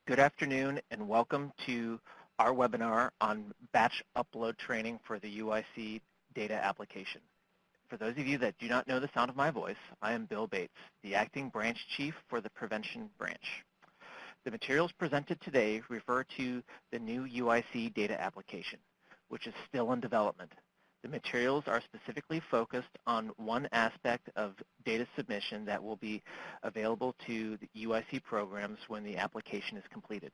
Good afternoon and welcome to our webinar on batch upload training for the UIC Data Application. For those of you that do not know the sound of my voice, I am Bill Bates, the Acting Branch Chief for the Prevention Branch. The materials presented today refer to the new UIC Data Application, which is still in development. The materials are specifically focused on one aspect of data submission that will be available to the UIC programs when the application is completed.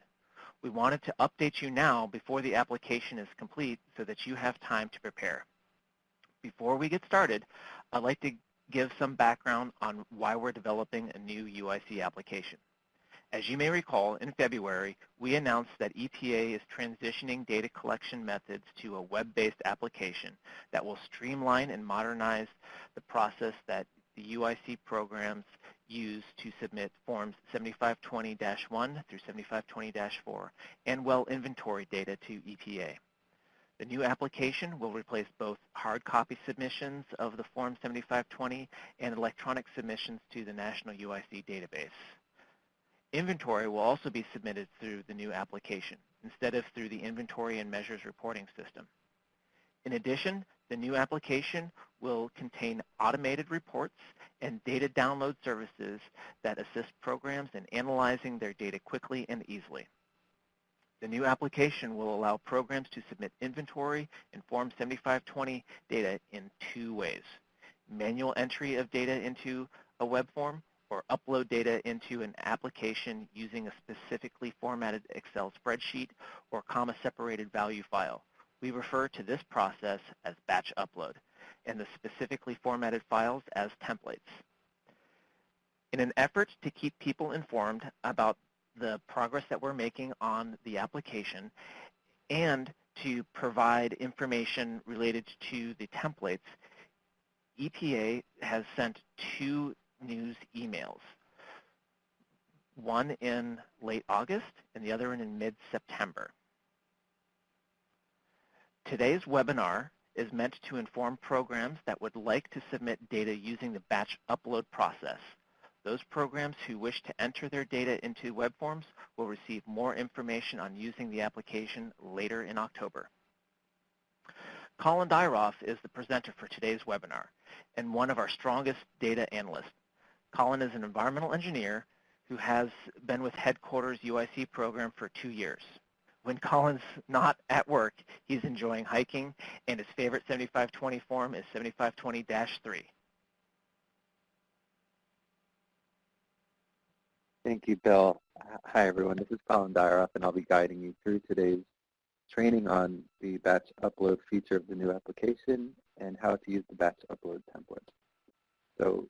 We wanted to update you now before the application is complete so that you have time to prepare. Before we get started, I'd like to give some background on why we're developing a new UIC application. As you may recall, in February, we announced that EPA is transitioning data collection methods to a web-based application that will streamline and modernize the process that the UIC programs use to submit Forms 7520-1 through 7520-4 and well inventory data to EPA. The new application will replace both hard copy submissions of the Form 7520 and electronic submissions to the National UIC database. Inventory will also be submitted through the new application, instead of through the Inventory and Measures Reporting System. In addition, the new application will contain automated reports and data download services that assist programs in analyzing their data quickly and easily. The new application will allow programs to submit inventory and Form 7520 data in two ways: manual entry of data into a web form, or upload data into an application using a specifically formatted Excel spreadsheet or comma-separated value file. We refer to this process as batch upload, and the specifically formatted files as templates. In an effort to keep people informed about the progress that we're making on the application and to provide information related to the templates, EPA has sent two news emails, one in late August and the other in mid-September. Today's webinar is meant to inform programs that would like to submit data using the batch upload process. Those programs who wish to enter their data into web forms will receive more information on using the application later in October. Colin Dyroff is the presenter for today's webinar and one of our strongest data analysts. Colin is an environmental engineer who has been with Headquarters UIC program for 2 years. When Colin's not at work, he's enjoying hiking, and his favorite 7520 form is 7520-3. Thank you, Bill. Hi, everyone. This is Colin Dyroff, and I'll be guiding you through today's training on the batch upload feature of the new application and how to use the batch upload template. So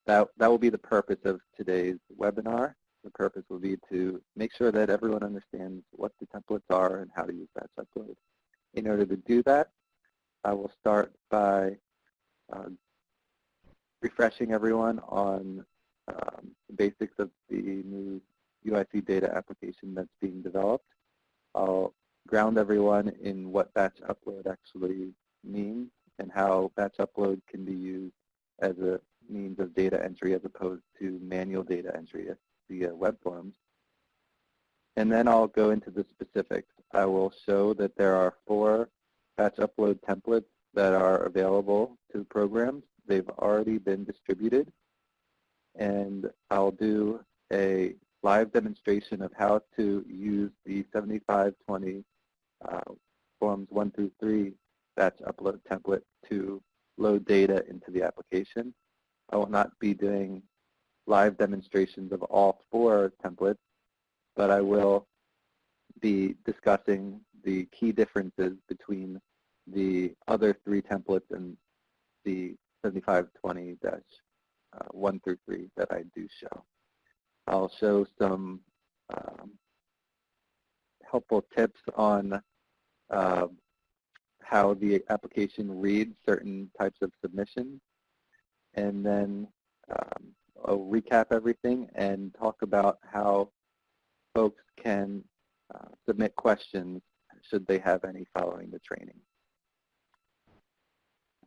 that will be the purpose of today's webinar. The purpose will be to make sure that everyone understands what the templates are and how to use batch upload. In order to do that, I will start by refreshing everyone on the basics of the new UIC data application that's being developed. I'll ground everyone in what batch upload actually means and how batch upload can be used as a means of data entry as opposed to manual data entry via web forms. And then I'll go into the specifics. I will show that there are 4 batch upload templates that are available to programs. They've already been distributed. And I'll do a live demonstration of how to use the 7520 Forms 1 through 3 batch upload template to load data into the application. I will not be doing live demonstrations of all 4 templates, but I will be discussing the key differences between the other 3 templates and the 7520-1 through 3 that I do show. I'll show some helpful tips on how the application reads certain types of submissions, and then I'll recap everything and talk about how folks can submit questions should they have any following the training.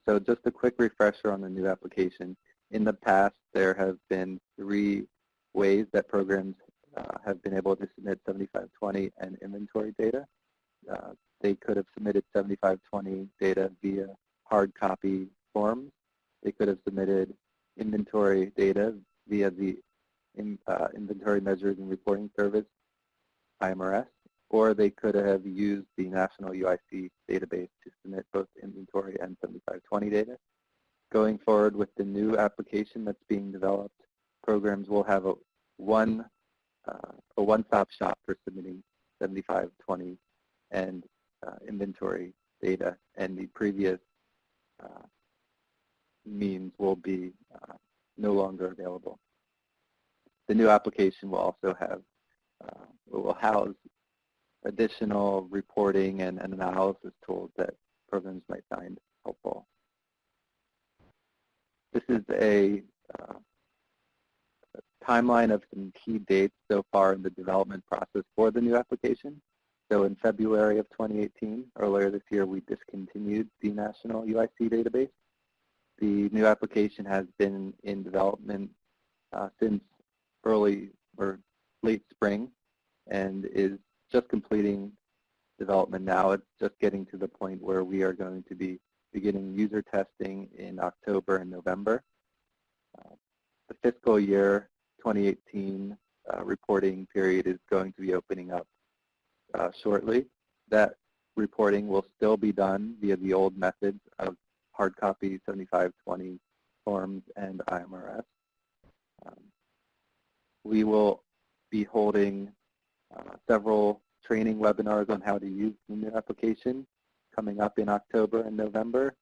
So just a quick refresher on the new application. In the past, there have been 3 ways that programs have been able to submit 7520 and inventory data. They could have submitted 7520 data via hard copy forms. They could have submitted inventory data via the Inventory Measures and Reporting Service, IMRS, or they could have used the National UIC database to submit both inventory and 7520 data. Going forward with the new application that's being developed, programs will have a one-stop shop for submitting 7520 and inventory data, and the previous means will be no longer available. The new application will also have, will house additional reporting and analysis tools that programs might find helpful. This is a timeline of some key dates so far in the development process for the new application. So in February of 2018, earlier this year, we discontinued the National UIC database. The new application has been in development since early or late spring and is just completing development now. It's just getting to the point where we are going to be beginning user testing in October and November. The fiscal year 2018 reporting period is going to be opening up shortly. That reporting will still be done via the old methods of hard copy 7520 forms and IMRS. We will be holding several training webinars on how to use the new application coming up in October and November.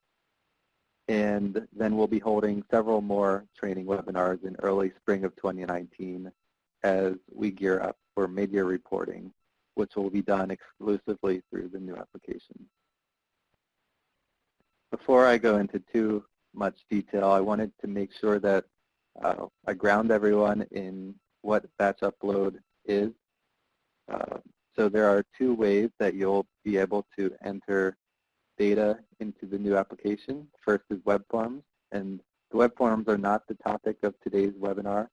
And then we'll be holding several more training webinars in early spring of 2019 as we gear up for mid-year reporting, which will be done exclusively through the new application. Before I go into too much detail, I wanted to make sure that I ground everyone in what batch upload is. So there are two ways that you'll be able to enter data into the new application. First is web forms, and the web forms are not the topic of today's webinar,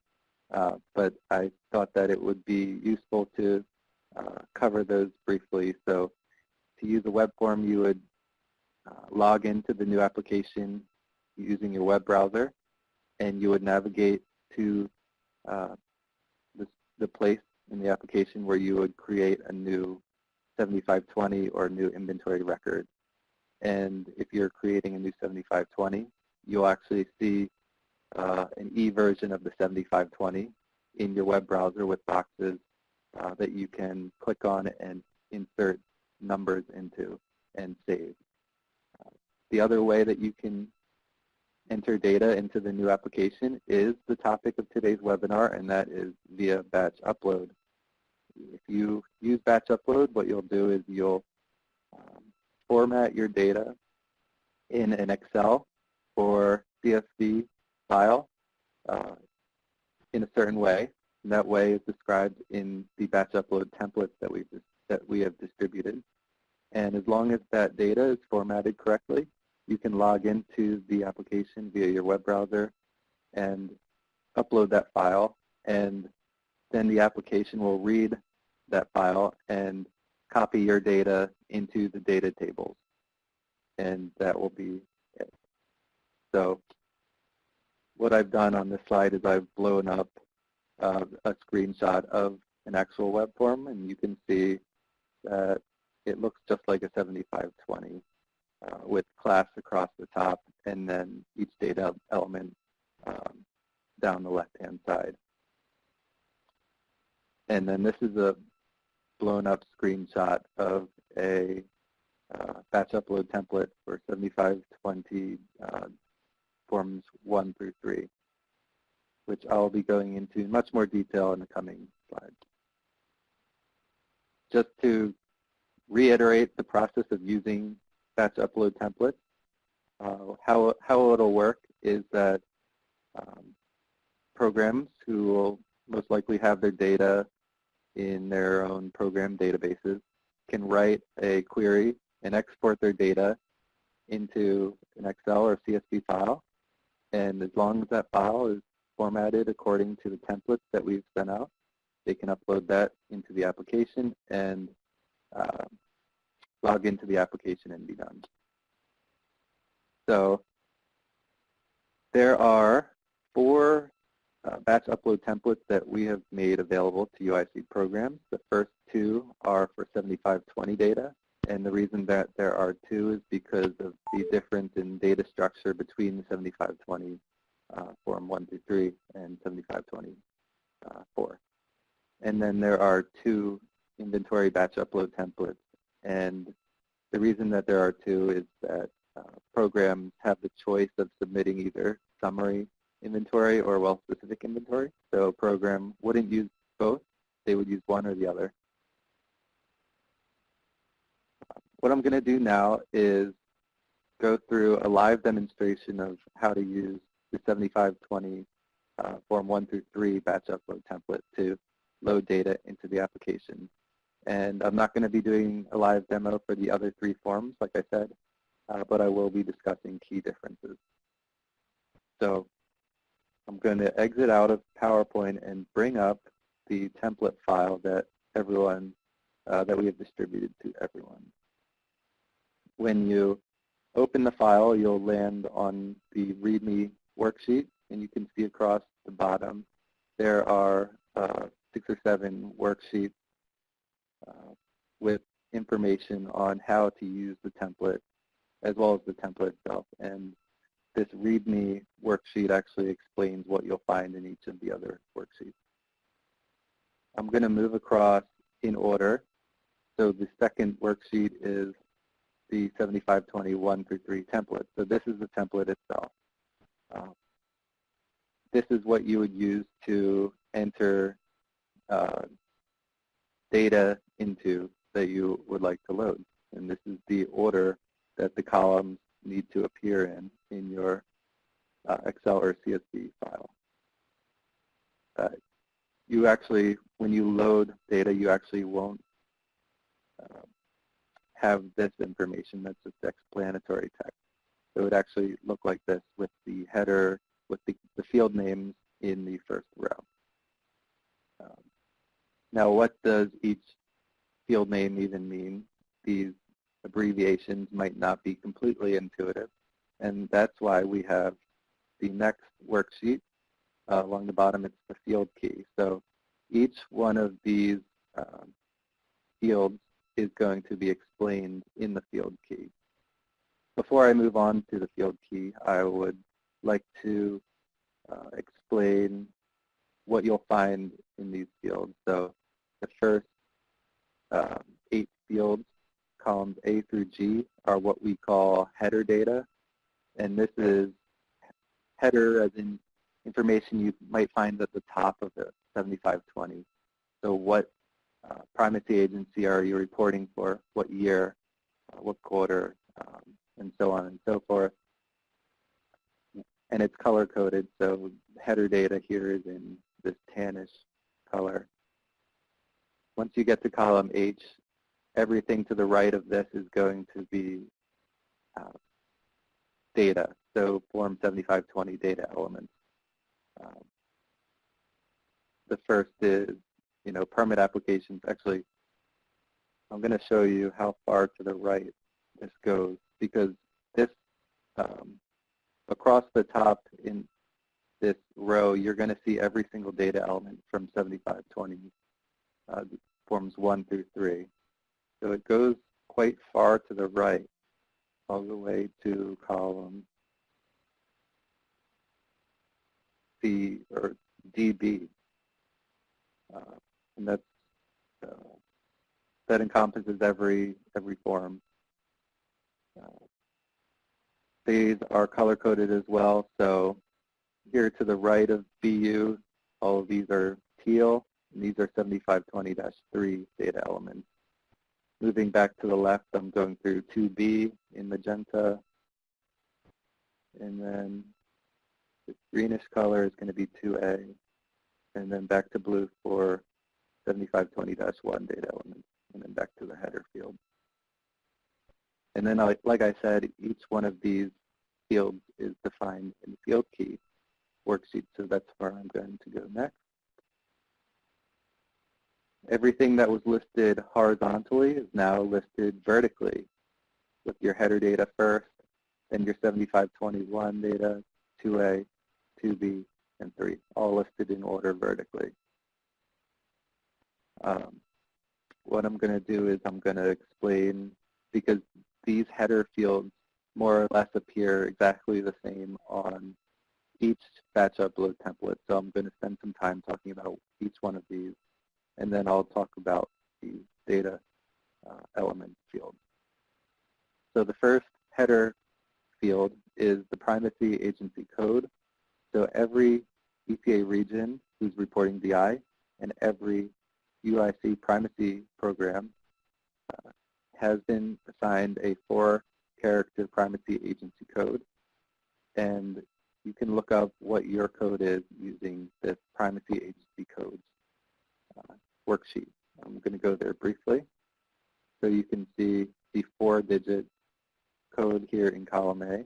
but I thought that it would be useful to cover those briefly. So to use a web form, you would log into the new application using your web browser, and you would navigate to the place in the application where you would create a new 7520 or new inventory record. And if you're creating a new 7520, you'll actually see an e-version of the 7520 in your web browser with boxes that you can click on and insert numbers into and save. The other way that you can enter data into the new application is the topic of today's webinar, and that is via batch upload. If you use batch upload, what you'll do is you'll format your data in an Excel or CSV file in a certain way. And that way is described in the batch upload templates that we have distributed. And as long as that data is formatted correctly, you can log into the application via your web browser and upload that file, and then the application will read that file and copy your data into the data tables, and that will be it. So what I've done on this slide is I've blown up a screenshot of an actual web form, and you can see that it looks just like a 7520 with class across the top and then each data element down the left-hand side. And then this is a blown up screenshot of a batch upload template for 7520 forms 1 through 3, which I'll be going into much more detail in the coming slides. Just to reiterate the process of using batch upload templates, how it'll work is that programs who will most likely have their data in their own program databases can write a query and export their data into an Excel or CSV file. And as long as that file is formatted according to the templates that we've sent out, they can upload that into the application and log into the application and be done. So there are 4 batch upload templates that we have made available to UIC programs. The first 2 are for 7520 data. And the reason that there are 2 is because of the difference in data structure between the 7520 form 1 through 3 and 7520 4. And then there are 2 inventory batch upload templates. And the reason that there are 2 is that programs have the choice of submitting either summary inventory or well-specific inventory. So a program wouldn't use both. They would use one or the other. What I'm going to do now is go through a live demonstration of how to use the 7520 form 1 through 3 batch upload template to load data into the application. And I'm not going to be doing a live demo for the other 3 forms, like I said, but I will be discussing key differences. So I'm going to exit out of PowerPoint and bring up the template file that that we have distributed to everyone. When you open the file, you'll land on the README worksheet, and you can see across the bottom there are 6 or 7 worksheets with information on how to use the template as well as the template itself. And this README worksheet actually explains what you'll find in each of the other worksheets. I'm going to move across in order. So the second worksheet is the 7520 1 through 3 template. So this is the template itself. This is what you would use to enter data into that you would like to load. And this is the order that the columns need to appear in your Excel or CSV file. You actually, when you load data, you actually won't have this information. That's just explanatory text. It would actually look like this with the header, with the field names in the first row. Now, what does each field name even mean? These abbreviations might not be completely intuitive, and that's why we have the next worksheet. Along the bottom, it's the field key. So each one of these fields is going to be explained in the field key. Before I move on to the field key, I would like to explain what you'll find in these fields. So the first 8 fields, columns A through G, are what we call header data. And this is header as in information you might find at the top of the 7520. So what primacy agency are you reporting for, what year, what quarter, and so on and so forth. And it's color-coded, so header data here is in this tannish color. Once you get to column H, everything to the right of this is going to be data, so form 7520 data elements. The first is, permit applications. Actually, I'm going to show you how far to the right this goes, because this, across the top in this row, you're going to see every single data element from 7520, forms 1 through 3. So it goes quite far to the right, all the way to column C or DB. And that encompasses every form. These are color-coded as well. So here to the right of BU, all of these are teal, and these are 7520-3 data elements. Moving back to the left, I'm going through 2B in magenta, and then this greenish color is going to be 2A, and then back to blue for 7520-1 data elements, and then back to the header field. And then, like I said, each one of these fields is defined in the field key worksheet, so that's where I'm going to go next. Everything that was listed horizontally is now listed vertically, with your header data first, then your 7521 data, 2A, 2B, and 3, all listed in order vertically. What I'm going to do is I'm going to explain, because these header fields more or less appear exactly the same on each batch upload template. So I'm going to spend some time talking about each one of these, and then I'll talk about the data element field. So the first header field is the primacy agency code. So every EPA region who's reporting DI and every UIC primacy program has been assigned a 4-character primacy agency code. And you can look up what your code is using this primacy agency codes worksheet. I'm going to go there briefly. So you can see the 4-digit code here in column A.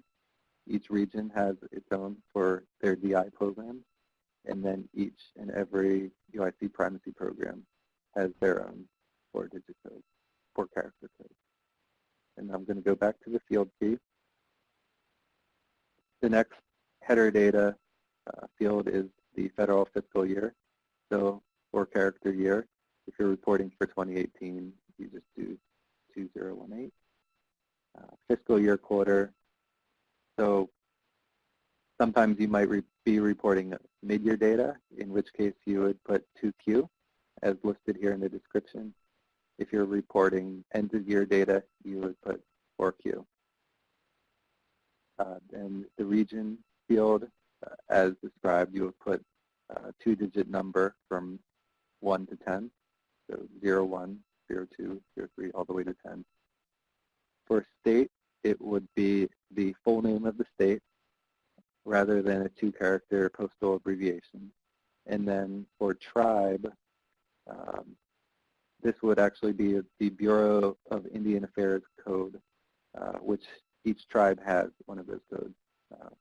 Each region has its own for their DI program, and then each and every UIC primacy program has their own 4-digit code, 4-character code. And I'm going to go back to the field key. The next header data field is the federal fiscal year, so 4-character year. If you're reporting for 2018, you just do 2018. Fiscal year quarter, so sometimes you might be reporting mid-year data, in which case you would put 2Q, as listed here in the description. If you're reporting end-of-year data, you would put 4Q. And the region field, as described, you would put a 2-digit number from 1 to 10, so 01, 02, 03, all the way to 10. For state, it would be the full name of the state rather than a 2-character postal abbreviation. And then for tribe, this would actually be the Bureau of Indian Affairs code, which each tribe has one of those codes.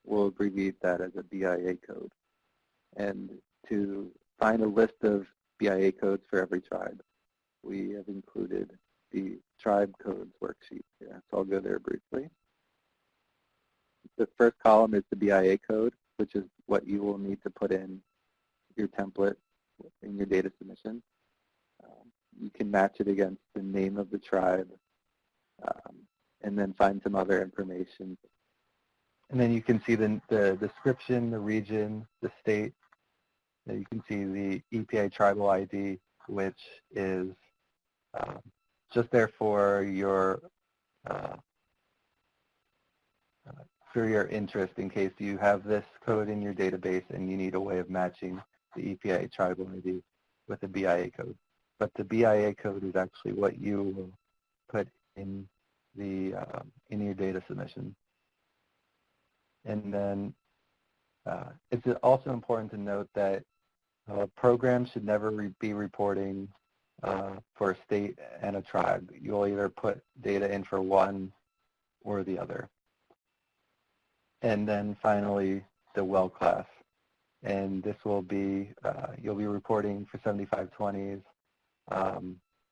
We'll abbreviate that as a BIA code. And to find a list of BIA codes for every tribe, we have included the tribe codes worksheet here. So I'll go there briefly. The first column is the BIA code, which is what you will need to put in your template in your data submission. You can match it against the name of the tribe and then find some other information. And then you can see the description, the region, the state. And you can see the EPA tribal ID, which is just there for your interest in case you have this code in your database and you need a way of matching the EPA tribal ID with the BIA code. But the BIA code is actually what you will put in the in your data submission. And then it's also important to note that programs should never be reporting for a state and a tribe. You'll either put data in for one or the other. And then finally, the well class. And this will be, you'll be reporting for 7520s,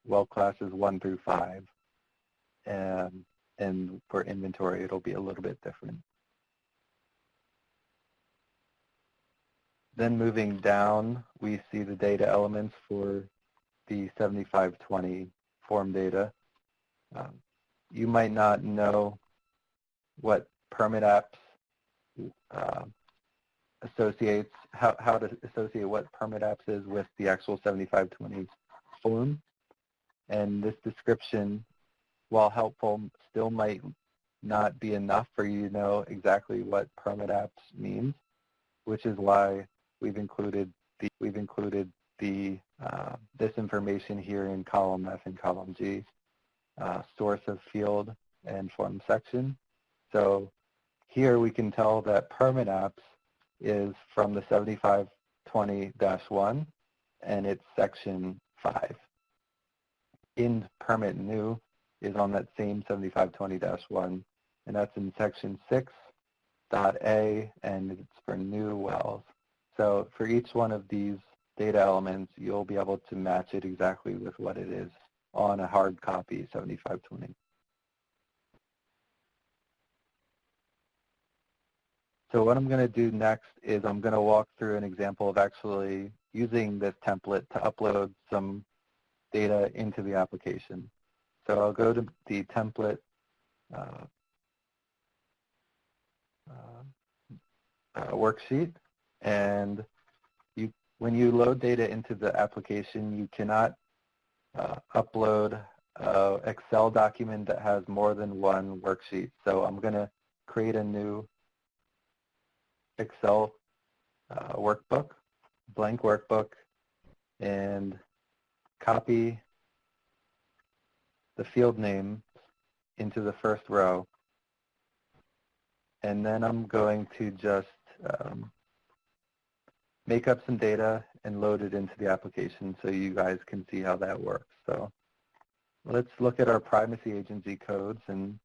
well classes 1 through 5. And for inventory, it'll be a little bit different. Then moving down, we see the data elements for the 7520 form data. You might not know what permit apps associates, how to associate what permit apps is with the actual 7520 form. And this description, while helpful, still might not be enough for you to know exactly what permit apps means, which is why we've included this information here in column F and column G, source of field and form section. So here we can tell that permit apps is from the 7520-1 and it's section 5. In permit new is on that same 7520-1 and that's in section 6.A and it's for new wells. So for each one of these data elements, you'll be able to match it exactly with what it is on a hard copy 7520. So what I'm going to do next is I'm going to walk through an example of actually using this template to upload some data into the application. So I'll go to the template worksheet, and when you load data into the application, you cannot upload an Excel document that has more than one worksheet. So I'm going to create a new Excel workbook, blank workbook, and copy the field name into the first row. And then I'm going to just make up some data and load it into the application so you guys can see how that works. So let's look at our privacy agency codes, and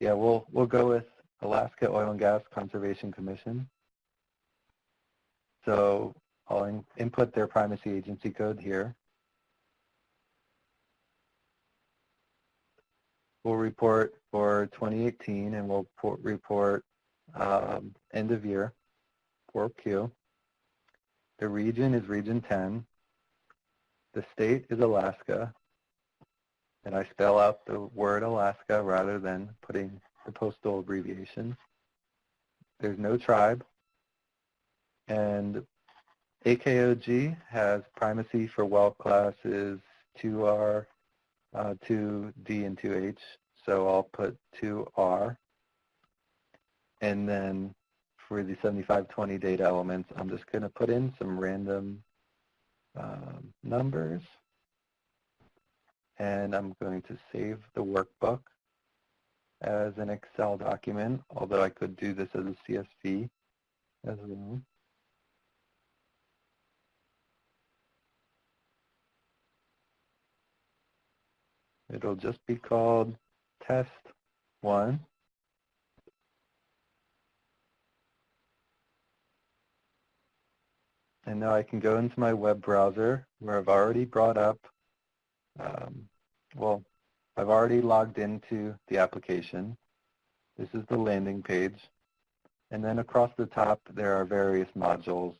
yeah, we'll go with Alaska Oil and Gas Conservation Commission. So I'll input their privacy agency code here. We'll report for 2018, and we'll report end of year, 4Q. The region is region 10. The state is Alaska. And I spell out the word Alaska rather than putting the postal abbreviation. There's no tribe. And AKOG has primacy for well classes 2R, 2D, and 2H. So I'll put 2R. And then for the 7520 data elements, I'm just going to put in some random numbers. And I'm going to save the workbook as an Excel document, although I could do this as a CSV as well. It'll just be called Test 1. And now I can go into my web browser where I've already brought up, I've already logged into the application. This is the landing page. And then across the top, there are various modules.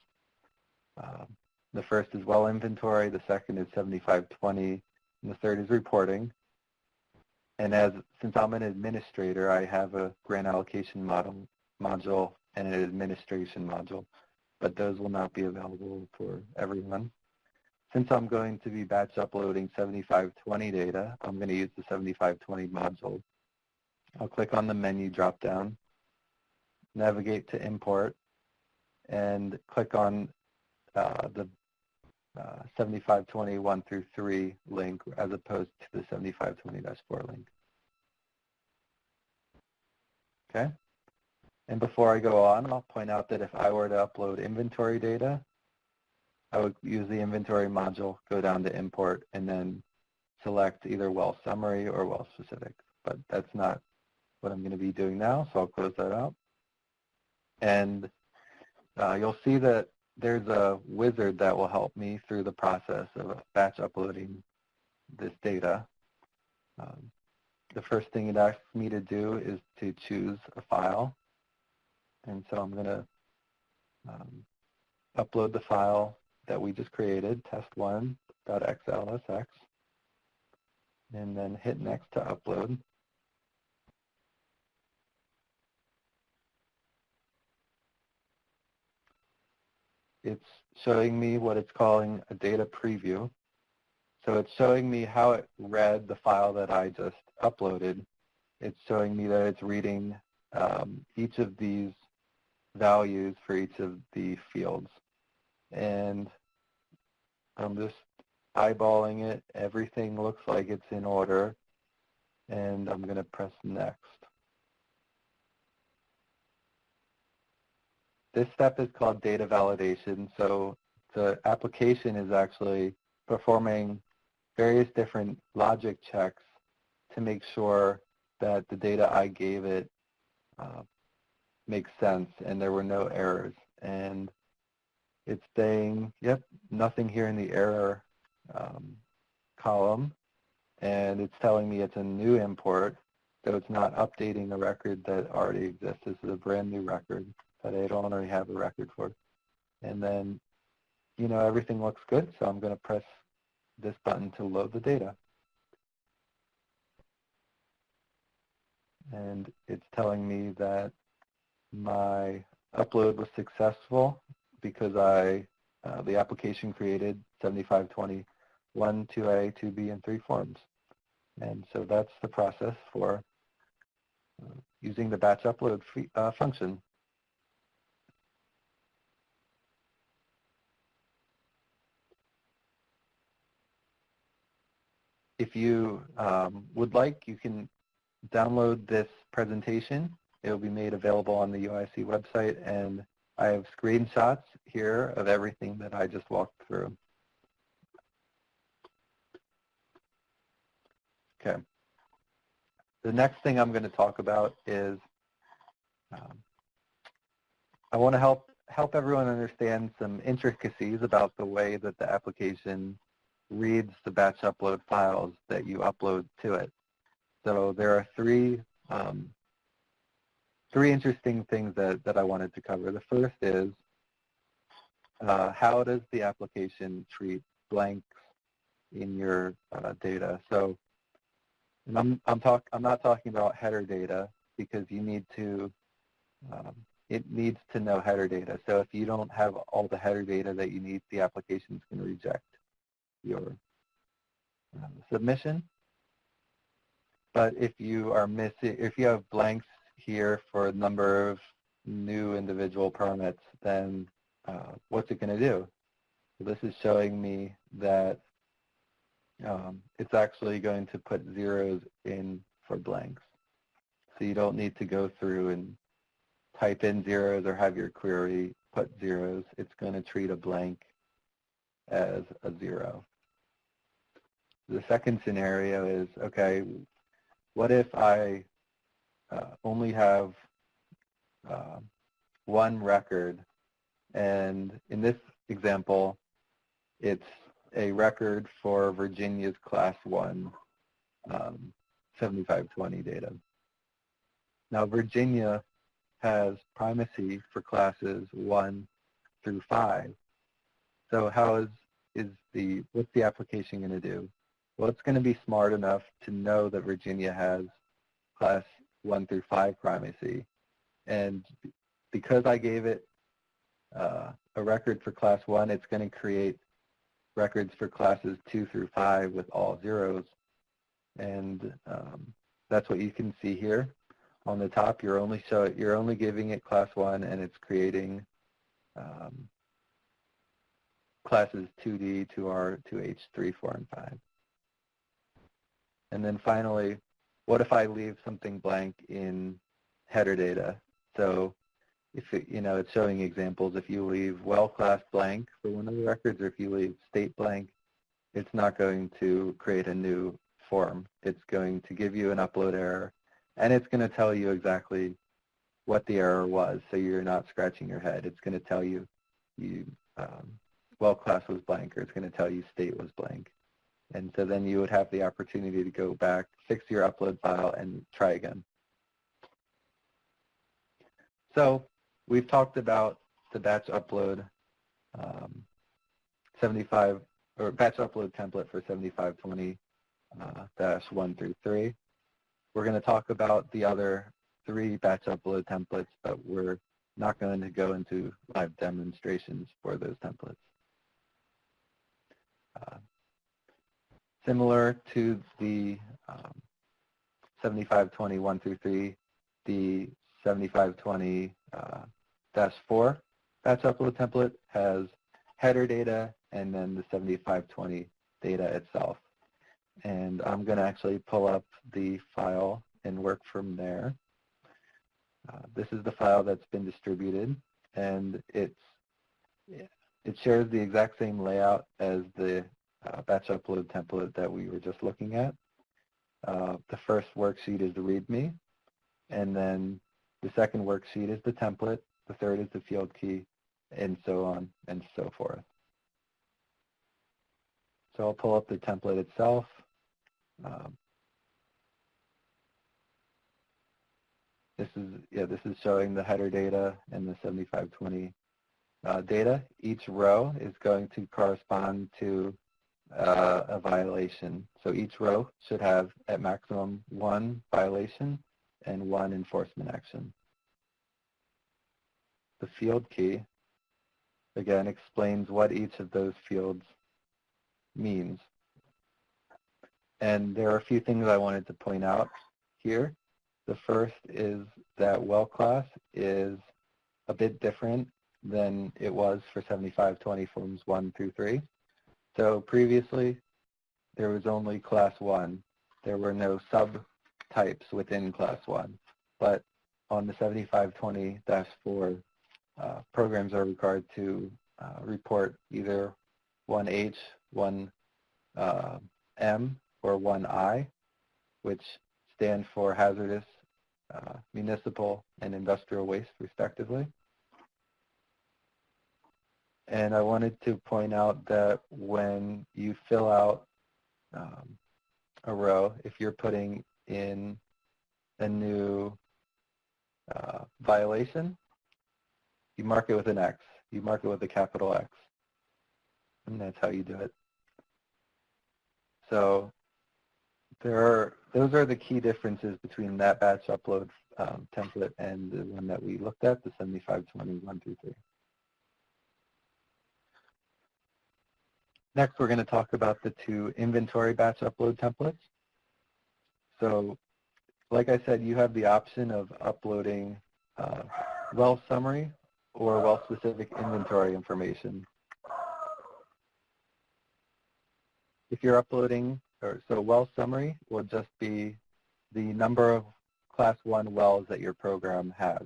The first is well inventory, the second is 7520, and the third is reporting. And since I'm an administrator, I have a grant allocation module and an administration module, but those will not be available for everyone. Since I'm going to be batch uploading 7520 data, I'm going to use the 7520 module. I'll click on the menu drop-down, navigate to import, and click on the 7520 1 through 3 link as opposed to the 7520-4 link. Okay? And before I go on, I'll point out that if I were to upload inventory data, I would use the inventory module, go down to import, and then select either well summary or well specific. But that's not what I'm going to be doing now, so I'll close that out. And you'll see that there's a wizard that will help me through the process of batch uploading this data. The first thing it asks me to do is to choose a file. And so I'm going to upload the file that we just created, test1.xlsx, and then hit next to upload. It's showing me what it's calling a data preview. So it's showing me how it read the file that I just uploaded. It's showing me that it's reading each of these values for each of the fields. And I'm just eyeballing it. Everything looks like it's in order. And I'm going to press next. This step is called data validation. So the application is actually performing various different logic checks to make sure that the data I gave it makes sense and there were no errors. And it's saying, yep, nothing here in the error column, and it's telling me it's a new import, so it's not updating a record that already exists. This is a brand new record that I don't already have a record for. And then, everything looks good, so I'm going to press this button to load the data. And it's telling me that my upload was successful because the application created 7520 1, 2A, 2B, and 3 forms. And so that's the process for using the batch upload function. If you would like, you can download this presentation. It will be made available on the UIC website, and I have screenshots here of everything that I just walked through. Okay. The next thing I'm going to talk about is I want to help everyone understand some intricacies about the way that the application reads the batch upload files that you upload to it. So there are three interesting things that I wanted to cover. The first is how does the application treat blanks in your data? So I'm not talking about header data because you need to it needs to know header data. So if you don't have all the header data that you need, the application is going to reject your submission. But if you are missing, if you have blanks here for a number of new individual permits, then what's it going to do? So this is showing me that it's actually going to put zeros in for blanks. So you don't need to go through and type in zeros or have your query put zeros. It's going to treat a blank as a zero. The second scenario is, okay, what if I only have one record, and in this example, it's a record for Virginia's Class 1 7520 data. Now, Virginia has primacy for classes 1 through 5. So what's the application going to do? Well, it's going to be smart enough to know that Virginia has class 1 through 5 primacy. And because I gave it a record for class 1, it's going to create records for classes 2 through 5 with all zeros. And that's what you can see here. On the top, you're only giving it class 1, and it's creating classes 2D, 2R, 2H, 3, 4, and 5. And then finally, what if I leave something blank in header data? So if it's showing examples. If you leave well class blank for one of the records, or if you leave state blank, it's not going to create a new form. It's going to give you an upload error, and it's going to tell you exactly what the error was, so you're not scratching your head. It's going to tell you well class was blank, or it's going to tell you state was blank. And so then you would have the opportunity to go back, fix your upload file, and try again. So we've talked about the batch upload batch upload template for 7520-1 through 3. We're going to talk about the other 3 batch upload templates, but we're not going to go into live demonstrations for those templates. Similar to the 7520-1 through 3, the 7520-4 batch upload template has header data and then the 7520 data itself. And I'm going to actually pull up the file and work from there. This is the file that's been distributed, and it shares the exact same layout as the batch upload template that we were just looking at. The first worksheet is the README, and then the second worksheet is the template, the third is the field key, and so on and so forth. So I'll pull up the template itself. This is showing the header data and the 7520 data. Each row is going to correspond to a violation. So each row should have at maximum one violation and one enforcement action. The field key, again, explains what each of those fields means. And there are a few things I wanted to point out here. The first is that well class is a bit different than it was for 7520 forms 1 through 3. So previously, there was only class 1. There were no subtypes within class 1. But on the 7520-4, programs are required to report either 1H, 1M, or 1I, which stand for hazardous, municipal, and industrial waste, respectively. And I wanted to point out that when you fill out a row, if you're putting in a new violation, you mark it with an X. You mark it with a capital X. And that's how you do it. So those are the key differences between that batch upload template and the one that we looked at, the 7520 1 through 3. Next, we're going to talk about the two inventory batch upload templates. So, like I said, you have the option of uploading well summary or well-specific inventory information. If you're uploading, so well summary will just be the number of class 1 wells that your program has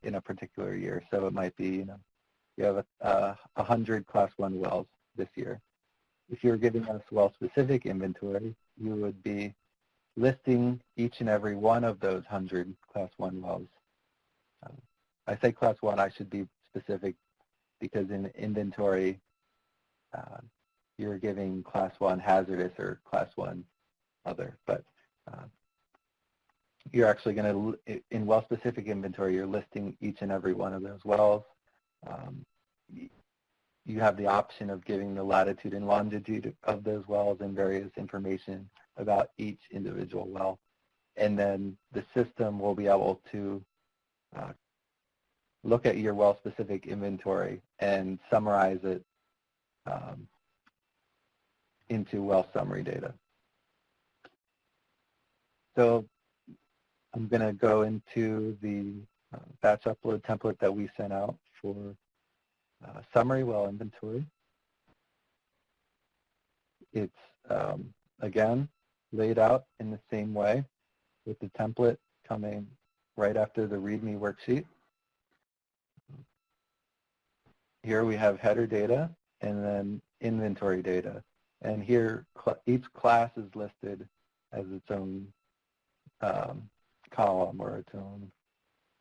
in a particular year. So it might be, you have 100 class 1 wells this year. If you're giving us well-specific inventory, you would be listing each and every one of those 100 class 1 wells. I say class 1, I should be specific because in inventory, you're giving class 1 hazardous or class 1 other, but you're actually going to, in well-specific inventory, you're listing each and every one of those wells. You have the option of giving the latitude and longitude of those wells and various information about each individual well. And then the system will be able to look at your well-specific inventory and summarize it into well summary data. So I'm going to go into the batch upload template that we sent out for summary well inventory. It's, again, laid out in the same way with the template coming right after the README worksheet. Here we have header data and then inventory data. And here each class is listed as its own column or its own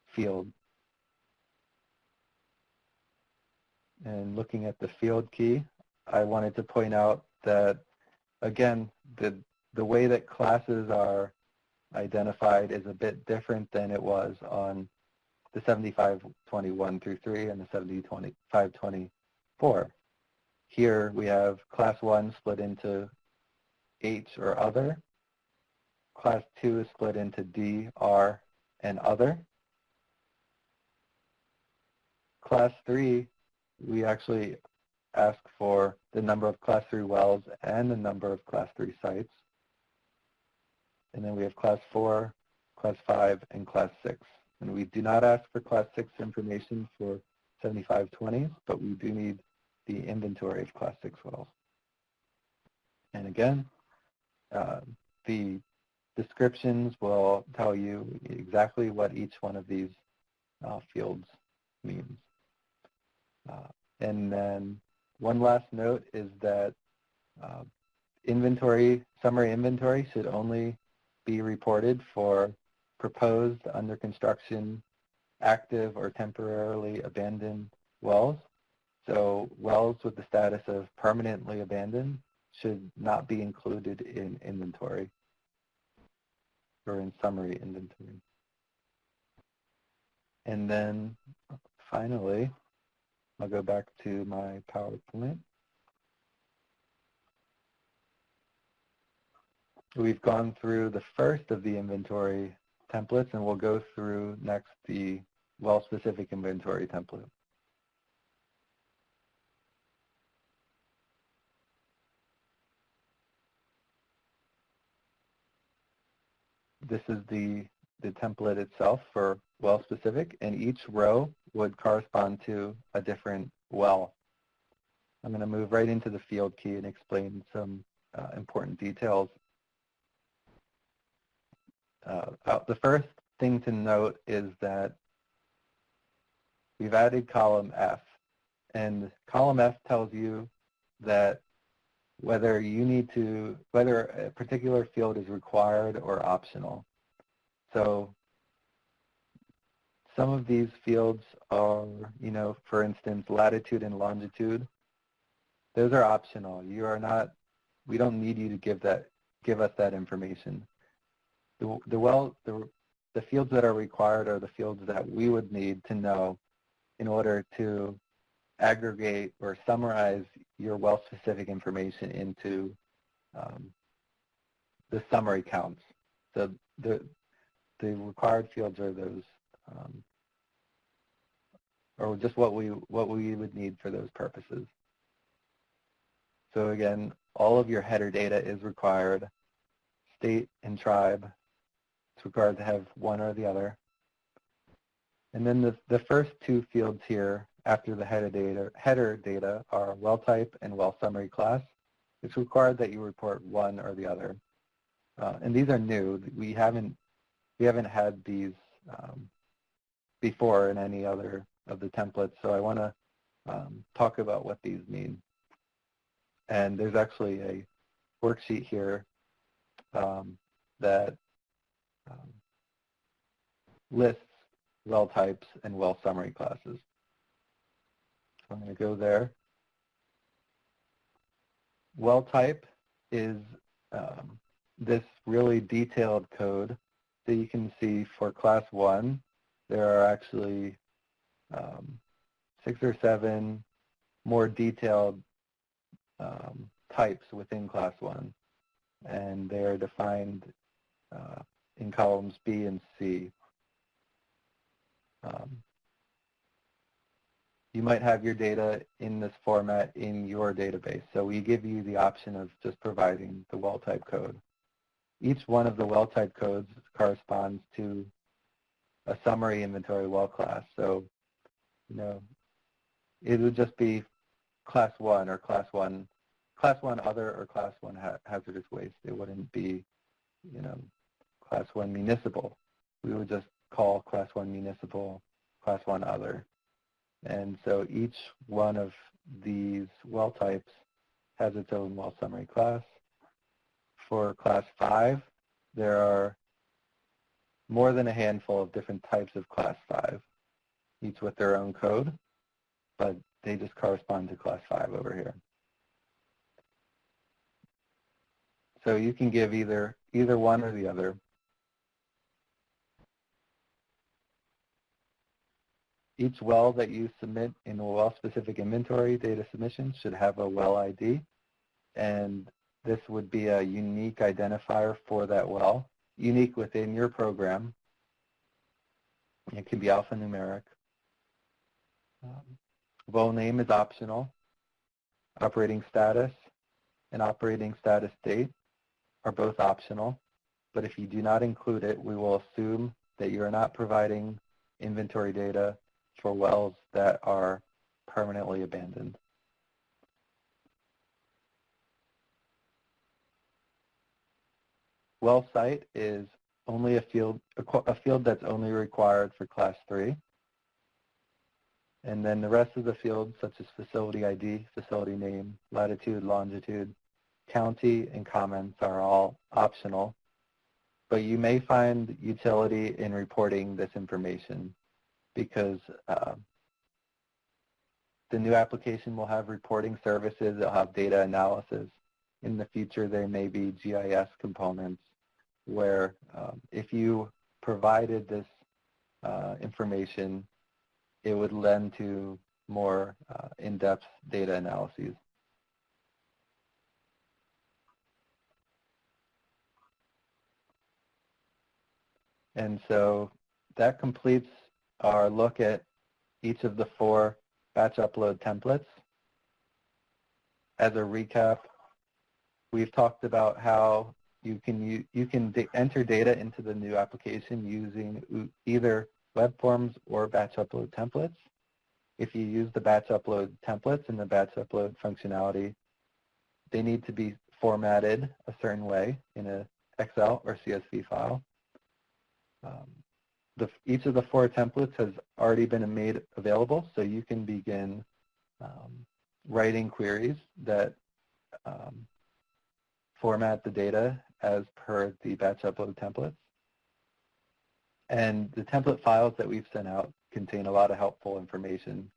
field. And looking at the field key, I wanted to point out that, again, the way that classes are identified is a bit different than it was on the 7521 through 3 and the 7524. Here we have class 1 split into H or other. Class 2 is split into D, R, and other. Class 3, we actually ask for the number of class 3 wells and the number of class 3 sites. And then we have class 4, class 5, and class 6. And we do not ask for class 6 information for 7520s, but we do need the inventory of class 6 wells. And again, the descriptions will tell you exactly what each one of these fields means. And then one last note is that summary inventory should only be reported for proposed, under construction, active, or temporarily abandoned wells. So wells with the status of permanently abandoned should not be included in inventory or in summary inventory. And then finally, I'll go back to my PowerPoint. We've gone through the first of the inventory templates, and we'll go through next the well-specific inventory template. This is the template itself for well-specific, and each row would correspond to a different well. I'm going to move right into the field key and explain some important details. The first thing to note is that we've added column F, and column F tells you that whether a particular field is required or optional. So some of these fields are, for instance, latitude and longitude. Those are optional. We don't need you to give us that information. The fields that are required are the fields that we would need to know in order to aggregate or summarize your well-specific information into the summary counts. So the required fields are those, or just what we would need for those purposes. So again, all of your header data is required. State and tribe, it's required to have one or the other. And then the first two fields here after the header data are well type and well summary class. It's required that you report one or the other. And these are new. We haven't had these before in any other of the templates, so I want to talk about what these mean. And there's actually a worksheet here that lists well types and well summary classes. So I'm going to go there. Well type is this really detailed code that you can see for class 1. There are actually 6 or 7 more detailed types within class 1, and they are defined in columns B and C. You might have your data in this format in your database, so we give you the option of just providing the well type code. Each one of the well type codes corresponds to a summary inventory well class. So, it would just be class 1 or class 1 other or class 1 hazardous waste. It wouldn't be, class 1 municipal. We would just call class 1 municipal, class 1 other. And so each one of these well types has its own well summary class. For class 5, there are more than a handful of different types of class 5, each with their own code, but they just correspond to class 5 over here. So you can give either one or the other. Each well that you submit in a well-specific inventory data submission should have a well ID, and this would be a unique identifier for that well, unique within your program. It can be alphanumeric. Well name is optional. Operating status and operating status date are both optional, but if you do not include it, we will assume that you are not providing inventory data for wells that are permanently abandoned. Well site is only a field that's only required for class 3. And then the rest of the fields, such as facility ID, facility name, latitude, longitude, county, and comments are all optional. But you may find utility in reporting this information because the new application will have reporting services, it'll have data analysis. In the future, there may be GIS components where if you provided this information, it would lend to more in-depth data analyses. And so that completes our look at each of the 4 batch upload templates. As a recap, we've talked about how you can enter data into the new application using either web forms or batch upload templates. If you use the batch upload templates and the batch upload functionality, they need to be formatted a certain way in an Excel or CSV file. Each of the 4 templates has already been made available, so you can begin writing queries that format the data as per the batch upload templates. And the template files that we've sent out contain a lot of helpful information,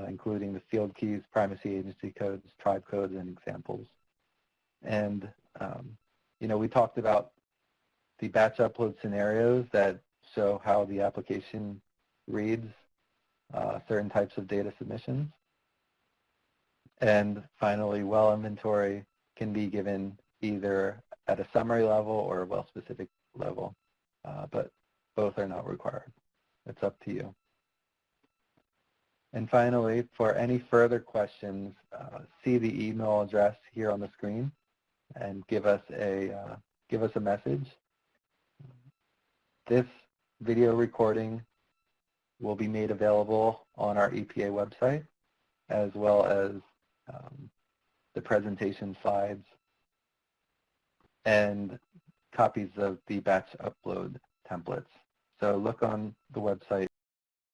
including the field keys, primacy agency codes, tribe codes, and examples. And we talked about the batch upload scenarios that show how the application reads certain types of data submissions. And finally, well inventory can be given either at a summary level or a well-specific level, but both are not required. It's up to you. And finally, for any further questions, see the email address here on the screen and give us a message. This video recording will be made available on our EPA website, as well as the presentation slides and copies of the batch upload templates. So look on the website